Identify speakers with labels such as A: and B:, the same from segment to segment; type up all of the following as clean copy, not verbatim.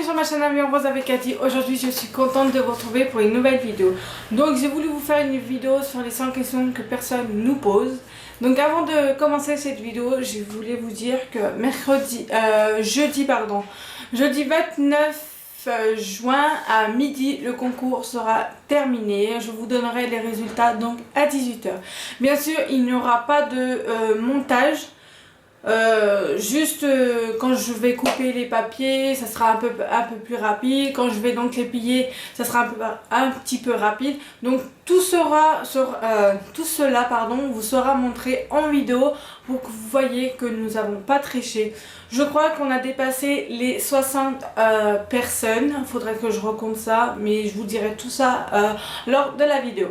A: sur ma chaîne Amie en Rose avec Cathy. Aujourd'hui je suis contente de vous retrouver pour une nouvelle vidéo. Donc j'ai voulu vous faire une vidéo sur les 100 questions que personne nous pose. Donc avant de commencer cette vidéo, je voulais vous dire que jeudi 29 juin à midi, le concours sera terminé. Je vous donnerai les résultats donc à 18 h. Bien sûr, il n'y aura pas de montage. Quand je vais couper les papiers, ça sera un peu plus rapide. Quand je vais donc les plier, ça sera un petit peu rapide. Donc tout cela vous sera montré en vidéo pour que vous voyez que nous n'avons pas triché. Je crois qu'on a dépassé les 60 personnes. Il faudrait que je recompte ça, mais je vous dirai tout ça lors de la vidéo.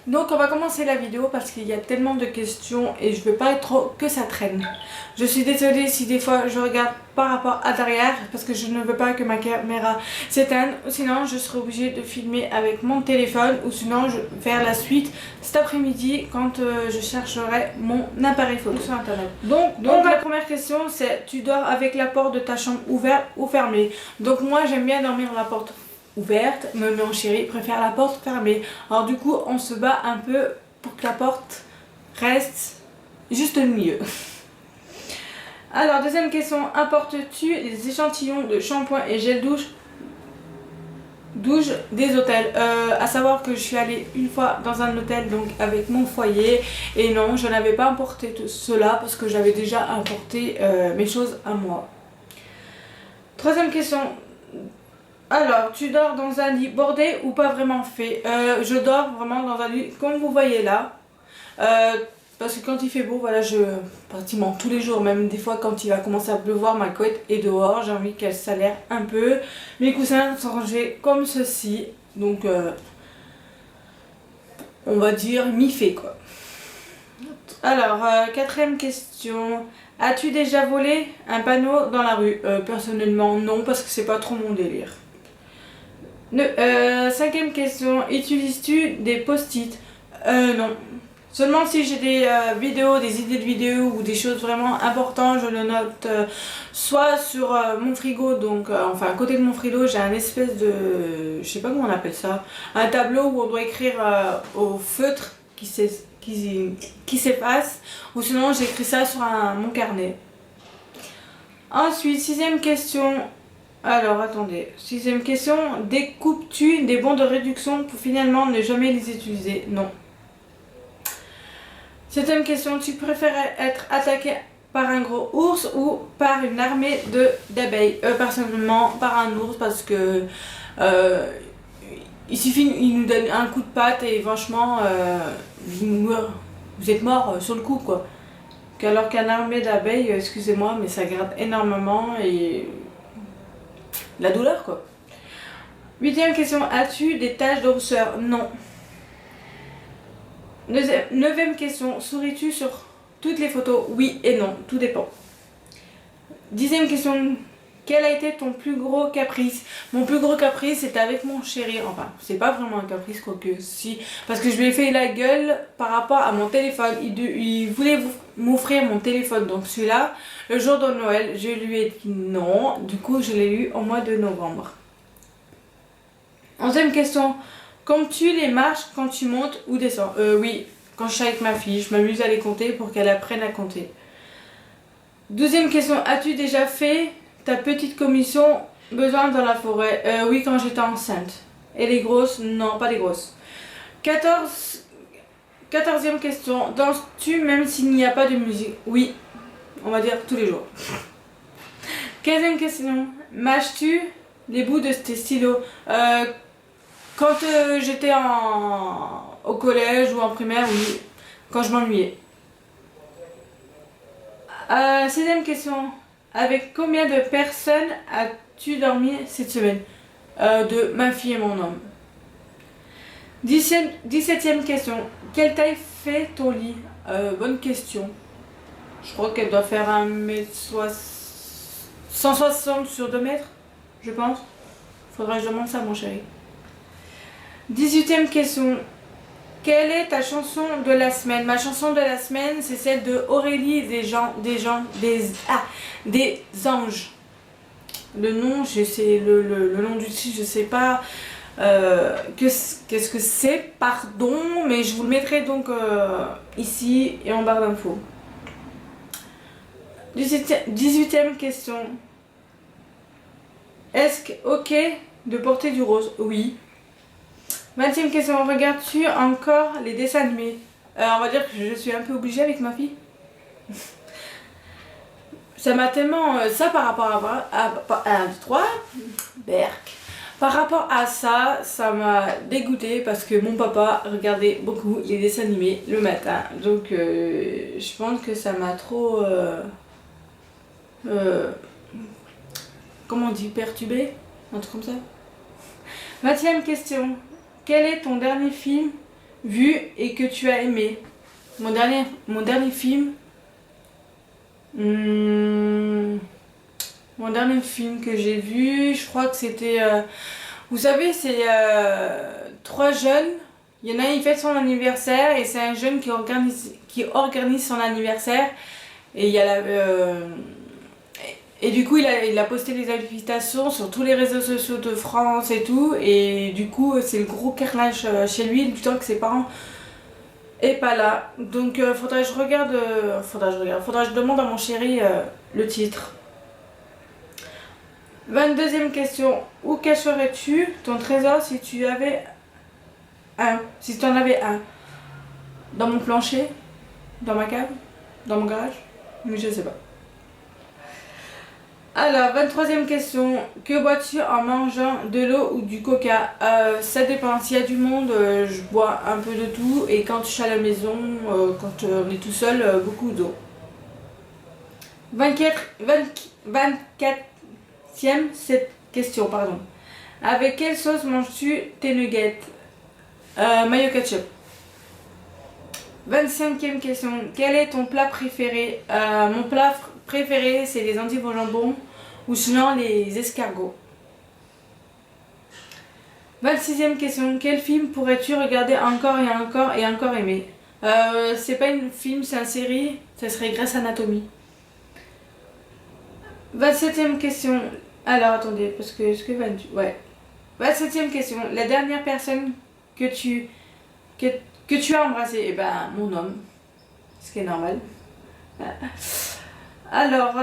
A: Donc on va commencer la vidéo parce qu'il y a tellement de questions et je veux pas trop que ça traîne. Je suis désolée si des fois je regarde par rapport à derrière parce que je ne veux pas que ma caméra s'éteigne. Sinon je serai obligée de filmer avec mon téléphone ou sinon vers la suite cet après-midi quand je chercherai mon appareil photo sur internet. Donc la première question c'est: tu dors avec la porte de ta chambre ouverte ou fermée? Donc moi j'aime bien dormir la porte ouverte, mais mon chéri préfère la porte fermée. Alors du coup on se bat un peu pour que la porte reste juste au milieu. Alors deuxième question: apportes-tu des échantillons de shampoing et gel douche des hôtels? À savoir que je suis allée une fois dans un hôtel donc avec mon foyer et non, je n'avais pas importé tout cela parce que j'avais déjà importé mes choses à moi. Troisième question: alors, tu dors dans un lit bordé ou pas vraiment fait? Je dors vraiment dans un lit comme vous voyez là. Parce que quand il fait beau, voilà, pratiquement tous les jours, même des fois quand il va commencer à pleuvoir, ma couette est dehors. J'ai envie qu'elle s'aère un peu. Mes coussins sont rangés comme ceci. Donc, on va dire mi-fait quoi. Alors, quatrième question. As-tu déjà volé un panneau dans la rue? Personnellement, non, parce que c'est pas trop mon délire. Cinquième question: utilises-tu des post-it? Non. Seulement si j'ai des vidéos, des idées de vidéos ou des choses vraiment importantes, je le note soit sur mon frigo, donc enfin à côté de mon frigo j'ai un espèce de, je sais pas comment on appelle ça, un tableau où on doit écrire au feutre qui s'efface, ou sinon j'écris ça sur mon carnet. Ensuite, sixième question. Alors attendez, sixième question: découpes-tu des bons de réduction pour finalement ne jamais les utiliser? Non. Septième question: tu préférais être attaqué par un gros ours ou par une armée d'abeilles? Personnellement par un ours, parce que il suffit, il nous donne un coup de patte et franchement vous êtes mort sur le coup quoi. Alors qu'une armée d'abeilles, excusez-moi, mais ça gratte énormément et la douleur quoi. Huitième question: as-tu des taches de rousseur? Non. Neuvième question: souris-tu sur toutes les photos? Oui et non, tout dépend. Dixième question: quel a été ton plus gros caprice? Mon plus gros caprice c'était avec mon chéri, enfin c'est pas vraiment un caprice quoique si, parce que je lui ai fait la gueule par rapport à mon téléphone. Il voulait m'offrir mon téléphone, donc celui-là, le jour de Noël, je lui ai dit non, du coup je l'ai eu au mois de novembre. Onzième question: comptes-tu les marches quand tu montes ou descends? Oui, quand je suis avec ma fille, je m'amuse à les compter pour qu'elle apprenne à compter. Douzième question: as-tu déjà fait ta petite commission besoin dans la forêt? Oui, quand j'étais enceinte. Et les grosses? Non, pas les grosses. Quatorzième question: danses-tu même s'il n'y a pas de musique? Oui, on va dire tous les jours. Quinzième question: mâches-tu les bouts de tes stylos? Quand j'étais au collège ou en primaire, oui, quand je m'ennuyais. Sixième question: avec combien de personnes as-tu dormi cette semaine? De ma fille et mon homme. 17e question: quelle taille fait ton lit? Bonne question. Je crois qu'elle doit faire 160 sur 2 mètres, je pense. Faudrait que je demande ça à mon chéri. 18e question: quelle est ta chanson de la semaine? Ma chanson de la semaine c'est celle de Aurélie des Anges. Le nom, je sais, le nom du titre, je sais pas qu'est-ce que c'est, pardon, mais je vous le mettrai donc ici et en barre d'infos. 18e question. Est-ce que ok de porter du rose? Oui. 20e question. Regardes-tu encore les dessins animés? On va dire que je suis un peu obligée avec ma fille. Ça m'a tellement... ça par rapport à 1, 2, 3, berk. Par rapport à ça, ça m'a dégoûté parce que mon papa regardait beaucoup les dessins animés le matin. Donc je pense que ça m'a trop... comment on dit? Perturbé? Un truc comme ça. 20e question. Quel est ton dernier film vu et que tu as aimé? Mon dernier film... mon dernier film que j'ai vu, je crois que c'était... vous savez, c'est 3 jeunes. Il y en a un, il fête son anniversaire et c'est un jeune qui organise son anniversaire. Et il y a et du coup, il a posté les invitations sur tous les réseaux sociaux de France et tout. Et du coup, c'est le gros carnage chez lui, du temps que ses parents est pas là. Donc, faudrait que je regarde. Faudrait que je demande à mon chéri le titre. 22e question. Où cacherais-tu ton trésor si tu avais si tu en avais un? Dans mon plancher? Dans ma cave? Dans mon garage? Mais je sais pas. Alors, 23e question. Que bois-tu en mangeant de l'eau ou du coca? Ça dépend. S'il y a du monde, je bois un peu de tout. Et quand je suis à la maison, quand on est tout seul, beaucoup d'eau. 24e cette question, pardon. Avec quelle sauce manges-tu tes nuggets? Mayo ketchup. 25e question. Quel est ton plat préféré? Mon plat préféré, c'est les endives au jambon ou sinon les escargots. 26e question. Quel film pourrais-tu regarder encore et encore et encore aimer? C'est pas un film, c'est une série. Ça serait Grey's Anatomy. 27e question. Alors attendez, parce que est-ce que 28... Ouais. 27e question. La dernière personne que tu as embrassé? Eh ben, mon homme. Ce qui est normal. Alors,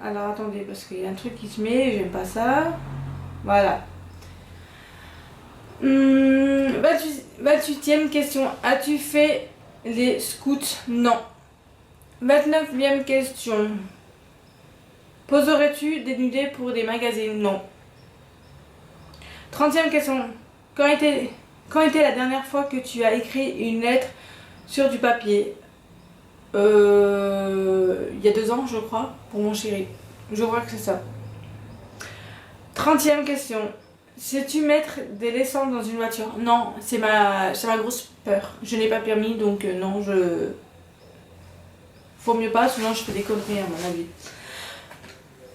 A: alors attendez, parce qu'il y a un truc qui se met, j'aime pas ça. Voilà. 28e question. As-tu fait les scouts? Non. 29e question. Poserais-tu des nudés pour des magazines? Non. 30e question. Quand était la dernière fois que tu as écrit une lettre sur du papier? Il y a 2 ans, je crois, pour mon chéri. Je crois que c'est ça. 30e question. Sais-tu mettre des l'essence dans une voiture? Non, c'est ma grosse peur. Je n'ai pas permis, donc non, faut mieux pas, sinon je fais des conneries à mon avis.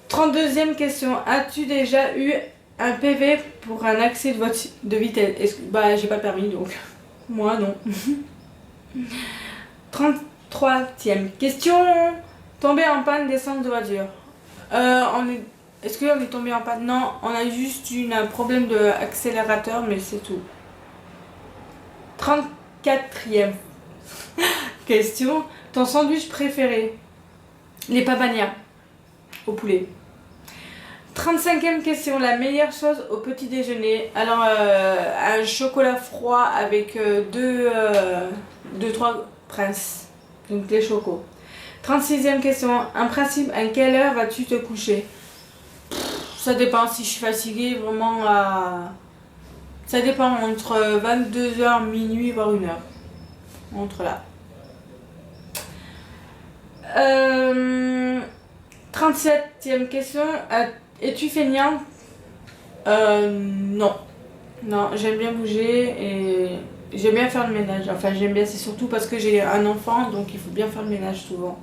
A: 32e question. As-tu déjà eu un PV pour un accès de vitesse? Bah, j'ai pas permis, donc moi non. 33e question. Tomber en panne d'essence de voiture. Est-ce qu'on est tombé en panne? Non, on a juste eu un problème d'accélérateur, mais c'est tout. 34e question. Ton sandwich préféré? Les papanias au poulet. 35e question. La meilleure chose au petit déjeuner? Alors, un chocolat froid avec 3 princes. Donc, les chocos. 36e question. Un principe, à quelle heure vas-tu te coucher? Ça dépend si je suis fatiguée, vraiment ça dépend entre 22h, minuit, voire 1h. Entre là. 37e question. Es-tu feignant? Non. Non, j'aime bien bouger et j'aime bien faire le ménage. Enfin, j'aime bien, c'est surtout parce que j'ai un enfant, donc il faut bien faire le ménage souvent.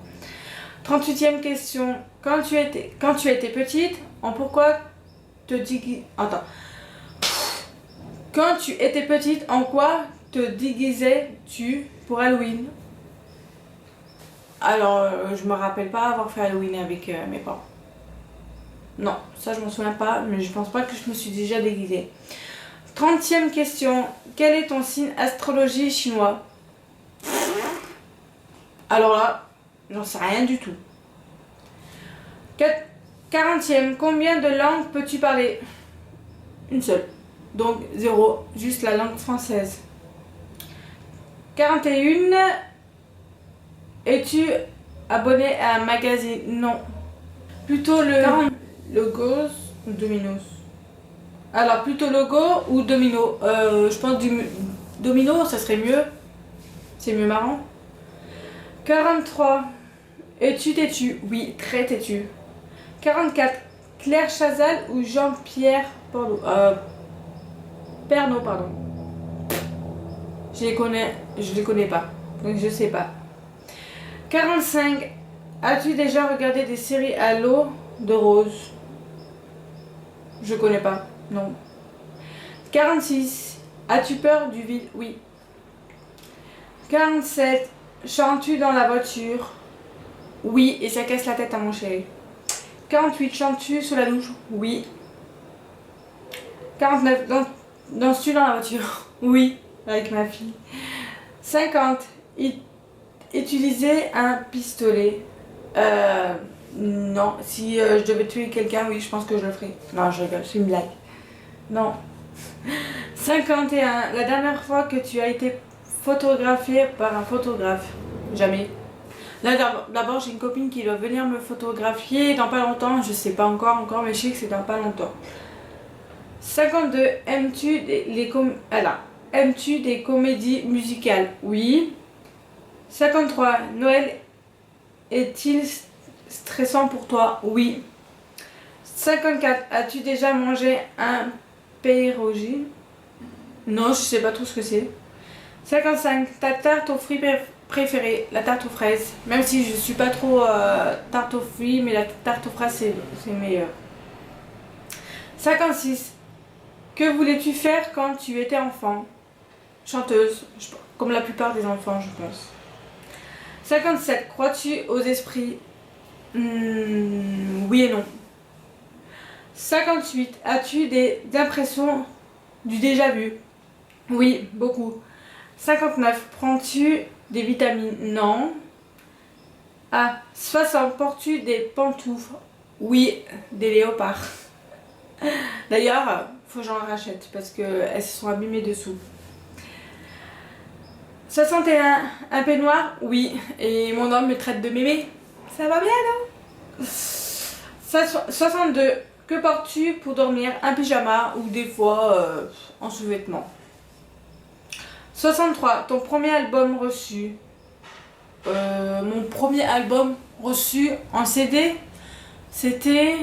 A: 38e question. Quand tu étais petite, pourquoi te déguisais... Attends. Quand tu étais petite, en quoi te déguisais-tu pour Halloween? Alors, je me rappelle pas avoir fait Halloween avec mes parents. Non, ça je m'en souviens pas, mais je pense pas que je me suis déjà déguisée. 30e question. Quel est ton signe astrologie chinois? Alors là, j'en sais rien du tout. 40e. Combien de langues peux-tu parler? Une seule. Donc 0, juste la langue française. 41. Es-tu abonné à un magazine? Non. Plutôt Logos ou Dominos? Alors, plutôt logo ou domino? Je pense domino, ça serait mieux. C'est mieux marrant. 43. Es-tu têtu? Oui, très têtu. 44. Claire Chazal ou Jean-Pierre Pernaut, pardon. Je les connais pas. Donc je sais pas. 45. As-tu déjà regardé des séries à l'eau de rose? Je connais pas. Non. 46. As-tu peur du vide? Oui. 47. Chantes-tu dans la voiture? Oui, et ça casse la tête à mon chéri. 48. Chantes-tu sous la douche? Oui. 49. Danses-tu dans la voiture? Oui, avec ma fille. 50. Utiliser un pistolet? Non. Si je devais tuer quelqu'un, oui, je pense que je le ferais. Non, je rigole, c'est une blague. Non. 51. La dernière fois que tu as été photographié par un photographe? Jamais. Là, d'abord, j'ai une copine qui doit venir me photographier dans pas longtemps. Je sais pas encore, mais je sais que c'est dans pas longtemps. 52. Aimes-tu des comédies musicales? Oui. 53. Noël est-il stressant pour toi? Oui. 54. As-tu déjà mangé un pierogi? Non, je sais pas trop ce que c'est. 55. Ta tarte aux fruits préférée? La tarte aux fraises. Même si je suis pas trop tarte aux fruits, mais la tarte aux fraises c'est meilleur. 56. Que voulais-tu faire quand tu étais enfant? Chanteuse, comme la plupart des enfants, je pense. 57. Crois-tu aux esprits? Oui et non. 58. As-tu des impressions du déjà vu? Oui, beaucoup. 59. Prends-tu des vitamines? Non. 60. Portes-tu des pantoufles? Oui, des léopards. D'ailleurs, faut que j'en rachète parce qu'elles se sont abîmées dessous. 61. Un peignoir? Oui. Et mon homme me traite de mémé. Ça va bien, non? 62. Que portes-tu pour dormir? Un pyjama ou des fois en sous-vêtements. 63. Ton premier album reçu? Mon premier album reçu en CD, c'était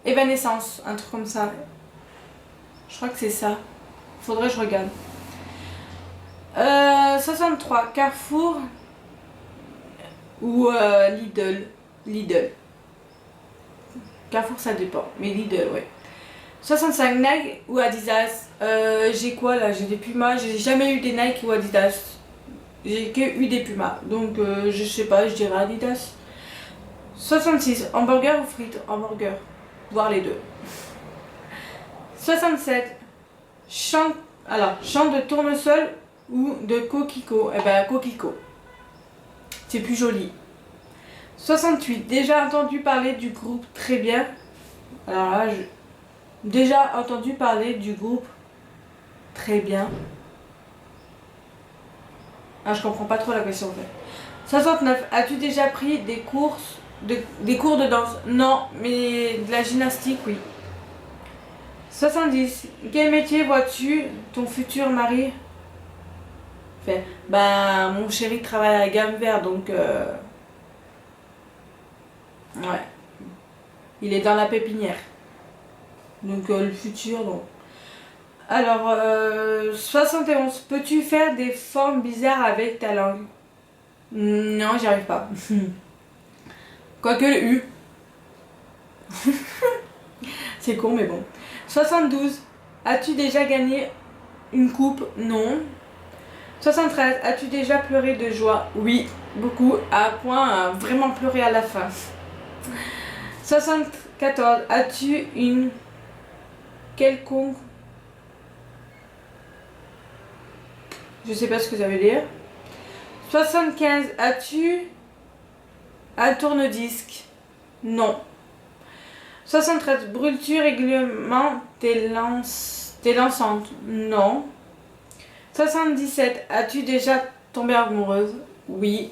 A: Evanescence, un truc comme ça. Je crois que c'est ça. Faudrait que je regarde. 63. Carrefour ou Lidl. Carrefour ça dépend, mais Lidl, ouais. 65. Nike ou Adidas? J'ai quoi là? J'ai des Pumas. J'ai jamais eu des Nike ou Adidas. J'ai que eu des Pumas. Donc je sais pas, je dirais Adidas. 66. Hamburger ou frites? Hamburger. Voire les deux. 67. Chant de tournesol ou de coquelicot? Eh ben coquelicot. C'est plus joli. 68. Déjà entendu parler du groupe Très Bien? Alors là, déjà entendu parler du groupe Très Bien. Je comprends pas trop la question en fait. 69. As-tu déjà pris des cours de danse? Non, mais de la gymnastique, oui. 70. Quel métier vois-tu ton futur mari faire? Ben, mon chéri travaille à la Gamme Vert, donc ouais. Il est dans la pépinière. Donc le futur, non. Alors, 71. Peux-tu faire des formes bizarres avec ta langue? Non, j'y arrive pas. Quoique le U. C'est con, mais bon. 72. As-tu déjà gagné une coupe? Non. 73. As-tu déjà pleuré de joie? Oui, beaucoup. À point à vraiment pleurer à la fin. 74. As-tu une quelconque... Je sais pas ce que ça veut dire. 75. As-tu un tourne-disque? Non. 73. Brûles-tu régulièrement tes lançantes? Non. 77. As-tu déjà tombé amoureuse? Oui.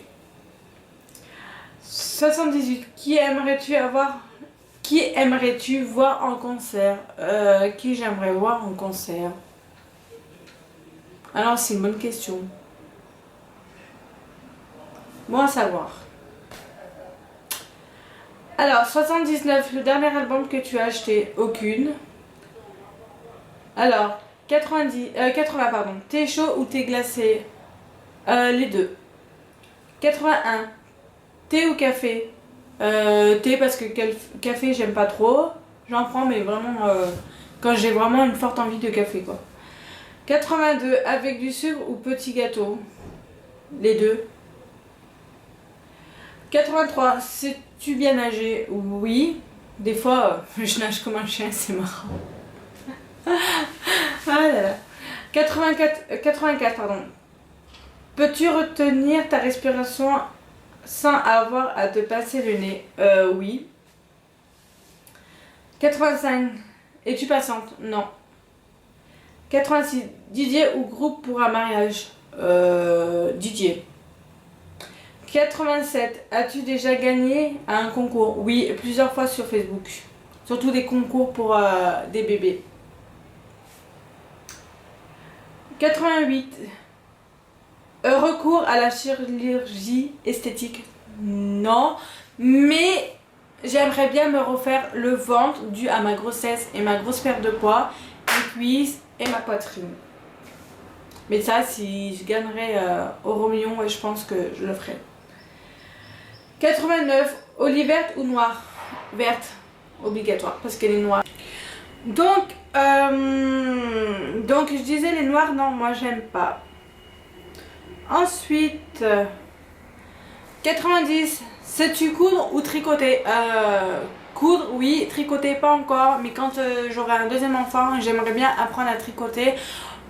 A: 78. Qui aimerais-tu voir en concert? Qui j'aimerais voir en concert? Alors c'est une bonne question. Bon à savoir. Alors 79. Le dernier album que tu as acheté? Aucune. Alors 80 pardon. Thé chaud ou thé glacé? Les deux. 81. Thé ou café? Thé parce que café j'aime pas trop. J'en prends mais vraiment quand j'ai vraiment une forte envie de café quoi. 82. Avec du sucre ou petit gâteau? Les deux. 83. Sais-tu bien nager? Oui. Des fois je nage comme un chien, c'est marrant. Ah là là. 84 pardon. Peux-tu retenir ta respiration sans avoir à te passer le nez? Oui. 85. Es-tu patiente? Non. 86. Didier ou groupe pour un mariage? Didier. 87. As-tu déjà gagné à un concours? Oui, plusieurs fois sur Facebook. Surtout des concours pour des bébés. 88. Recours à la chirurgie esthétique? Non. Mais j'aimerais bien me refaire le ventre dû à ma grossesse et ma grosse perte de poids, les cuisses et ma poitrine. Mais ça, si je gagnerais euro million, je pense que je le ferais. 89. Olive verte ou noire? Verte. Obligatoire, parce qu'elle est noire. Donc je disais les noirs, non, moi j'aime pas. Ensuite, 90. Sais-tu coudre ou tricoter? Coudre, oui. Tricoter, pas encore. Mais quand j'aurai un deuxième enfant, j'aimerais bien apprendre à tricoter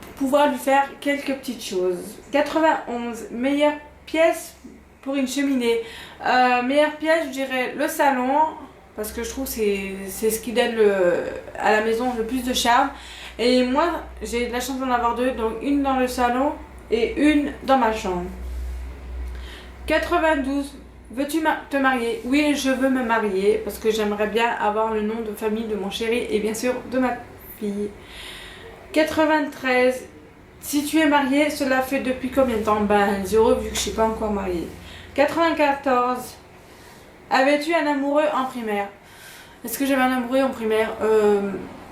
A: pour pouvoir lui faire quelques petites choses. 91. Meilleure pièce pour une cheminée? Meilleure pièce, je dirais le salon. Parce que je trouve que c'est ce qui donne à la maison le plus de charme. Et moi, j'ai de la chance d'en avoir deux. Donc une dans le salon et une dans ma chambre. 92. Veux-tu te marier? Oui, je veux me marier parce que j'aimerais bien avoir le nom de famille de mon chéri et bien sûr de ma fille. 93. Si tu es marié, cela fait depuis combien de temps? Ben 0 vu que je ne suis pas encore mariée. 94. Avais-tu un amoureux en primaire? Est-ce que j'avais un amoureux en primaire?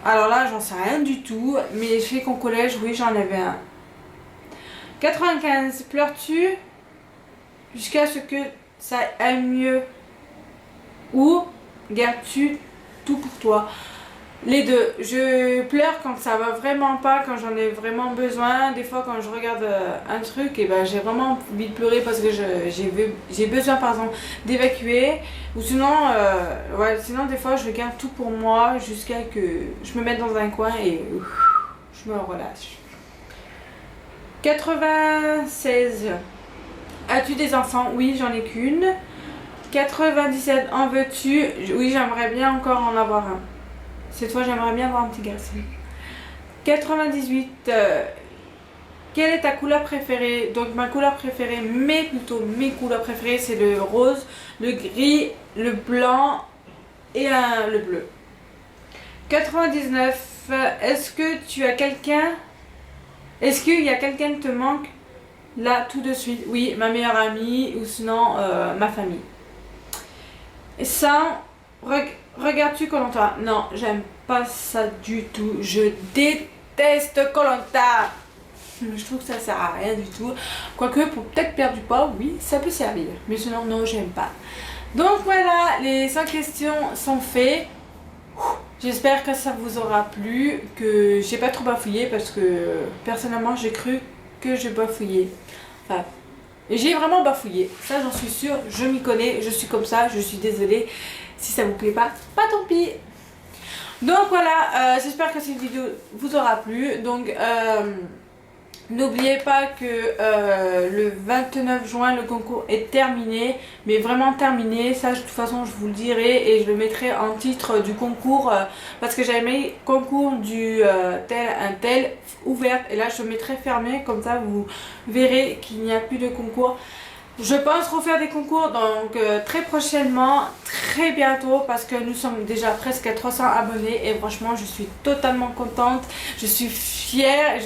A: Alors là, j'en sais rien du tout. Mais je sais qu'en collège, oui, j'en avais un. 95. Pleures-tu jusqu'à ce que ça aille mieux? Ou gardes-tu tout pour toi? Les deux. Je pleure quand ça va vraiment pas, quand j'en ai vraiment besoin. Des fois, quand je regarde un truc, et ben, j'ai vraiment envie de pleurer parce que j'ai besoin, par exemple, d'évacuer. Ou sinon, sinon, des fois, je garde tout pour moi jusqu'à que je me mette dans un coin et je me relâche. 96. As-tu des enfants? Oui, j'en ai qu'une. 97. En veux-tu? Oui, j'aimerais bien encore en avoir un. Cette fois, j'aimerais bien avoir un petit garçon. 98. Quelle est ta couleur préférée? Donc, ma couleur préférée, mes couleurs préférées, c'est le rose, le gris, le blanc et le bleu. 99. Est-ce que tu as quelqu'un? Est-ce qu'il y a quelqu'un qui te manque là tout de suite? Oui, ma meilleure amie ou sinon ma famille. Et ça, regardes-tu koh Lanta? Non, j'aime pas ça du tout. Je déteste koh Lanta. Je trouve que ça sert à rien du tout. Quoique pour peut-être perdre du poids, oui, ça peut servir. Mais sinon, non, j'aime pas. Donc voilà, les 5 questions sont faites. J'espère que ça vous aura plu, que j'ai pas trop bafouillé parce que personnellement j'ai cru que je bafouillais. Enfin, j'ai vraiment bafouillé, ça j'en suis sûre, je m'y connais, je suis comme ça, je suis désolée. Si ça vous plaît pas tant pis. Donc voilà, j'espère que cette vidéo vous aura plu. Donc n'oubliez pas que le 29 juin le concours est terminé, mais vraiment terminé. Ça de toute façon je vous le dirai et je le mettrai en titre du concours parce que j'avais mis concours du tel un tel ouverte et là je le mettrai fermé, comme ça vous verrez qu'il n'y a plus de concours. Je pense refaire des concours donc très prochainement, très bientôt, parce que nous sommes déjà presque à 300 abonnés et franchement je suis totalement contente, je suis fière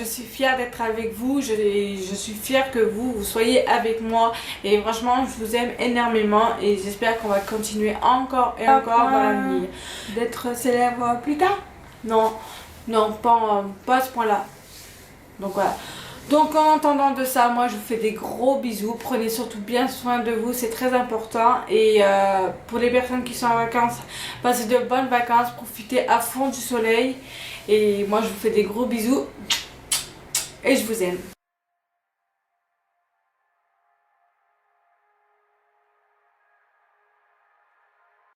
A: d'être avec vous, je suis fière que vous soyez avec moi et franchement je vous aime énormément et j'espère qu'on va continuer encore et encore dans l'avenir.
B: D'être célèbre plus tard?
A: Non, non, pas à ce point là. Donc voilà. Donc en attendant de ça, moi je vous fais des gros bisous. Prenez surtout bien soin de vous, c'est très important. Et pour les personnes qui sont en vacances, passez de bonnes vacances, profitez à fond du soleil. Et moi je vous fais des gros bisous et je vous aime.